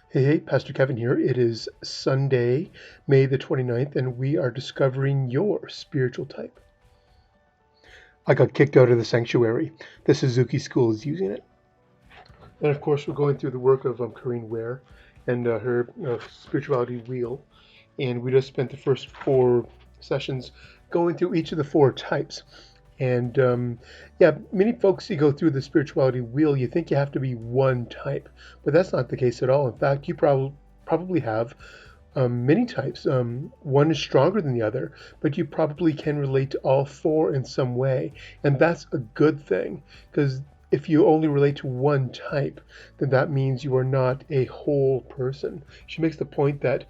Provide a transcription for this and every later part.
Hey, Pastor Kevin here. It is Sunday, May the 29th, and we are discovering your spiritual type. I got kicked out of the sanctuary. The Suzuki School is using it. And of course, we're going through the work of Corinne Ware and her spirituality wheel. And we just spent the first 4 sessions going through each of the 4 types. And many folks, you go through the spirituality wheel, you think you have to be one type, but that's not the case at all. In fact, you probably have many types. One is stronger than the other, but you probably can relate to all 4 in some way. And that's a good thing, because if you only relate to one type, then that means you are not a whole person. She makes the point that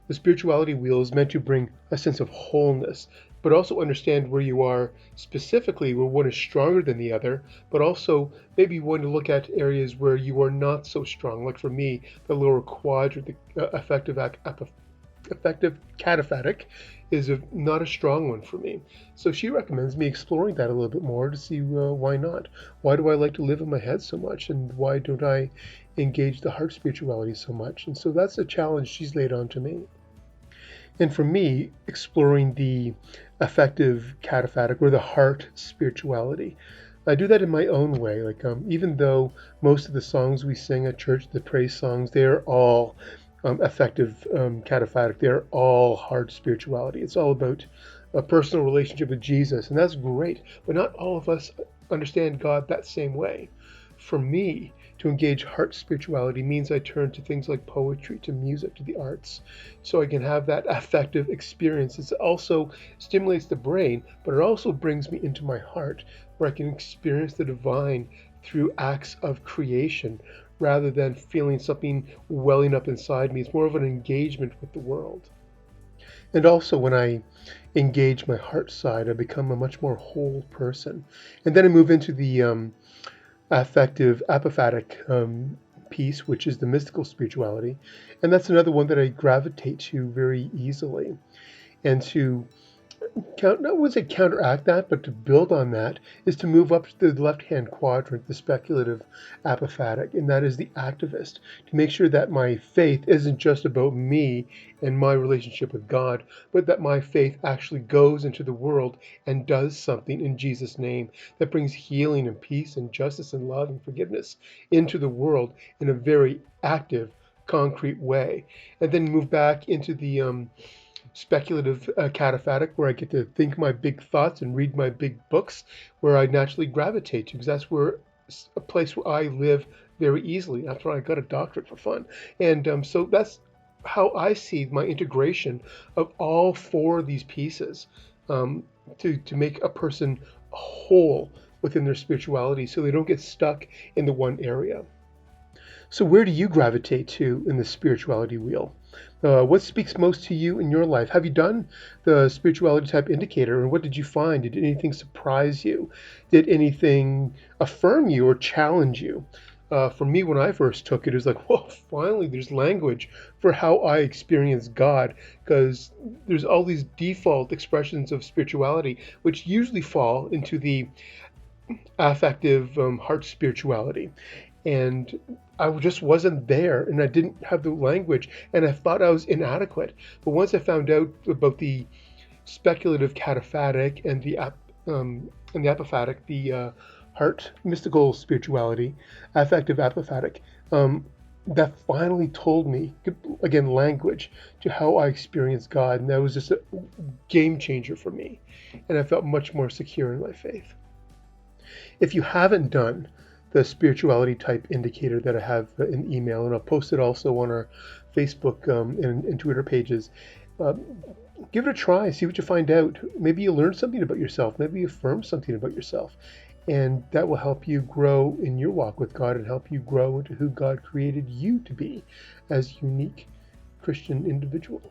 the spirituality wheel is meant to bring a sense of wholeness, but also understand where you are specifically, where one is stronger than the other, but also maybe you want to look at areas where you are not so strong. Like for me, the lower quadrant, the affective cataphatic, is not a strong one for me. So she recommends me exploring that a little bit more to see why not. Why do I like to live in my head so much, and why don't I engage the heart spirituality so much? And so that's a challenge she's laid on to me. And for me, exploring the affective cataphatic or the heart spirituality, I do that in my own way. Like even though most of the songs we sing at church, the praise songs, they're all affective cataphatic. They're all heart spirituality. It's all about a personal relationship with Jesus, and that's great. But not all of us understand God that same way. For me, to engage heart spirituality means I turn to things like poetry, to music, to the arts, so I can have that affective experience. It also stimulates the brain, but it also brings me into my heart, where I can experience the divine through acts of creation, rather than feeling something welling up inside me. It's more of an engagement with the world. And also, when I engage my heart side, I become a much more whole person. And then I move into the affective apophatic piece, which is the mystical spirituality. And that's another one that I gravitate to very easily. And to not would say counteract that, but to build on that is to move up to the left-hand quadrant, the speculative apophatic, and that is the activist, to make sure that my faith isn't just about me and my relationship with God, but that my faith actually goes into the world and does something in Jesus' name that brings healing and peace and justice and love and forgiveness into the world in a very active, concrete way. And then move back into the speculative cataphatic, where I get to think my big thoughts and read my big books, where I naturally gravitate to, because that's where a place where I live very easily. After all, I got a doctorate for fun. And so that's how I see my integration of all 4 of these pieces, to make a person whole within their spirituality, so they don't get stuck in the one area. So where do you gravitate to in the spirituality wheel? What speaks most to you in your life? Have you done the spirituality type indicator, and what did you find? Did anything surprise you? Did anything affirm you or challenge you? For me, when I first took it was like, whoa, finally there's language for how I experience God, because there's all these default expressions of spirituality, which usually fall into the affective heart spirituality. And I just wasn't there, and I didn't have the language, and I thought I was inadequate. But once I found out about the speculative cataphatic and the apophatic, the heart mystical spirituality, affective apophatic, that finally told me, again, language to how I experience God, and that was just a game changer for me, and I felt much more secure in my faith. If you haven't done the spirituality type indicator that I have in email, and I'll post it also on our Facebook and Twitter pages, give it a try, see what you find out. Maybe you learn something about yourself, maybe you affirm something about yourself, and that will help you grow in your walk with God and help you grow into who God created you to be as a unique Christian individual.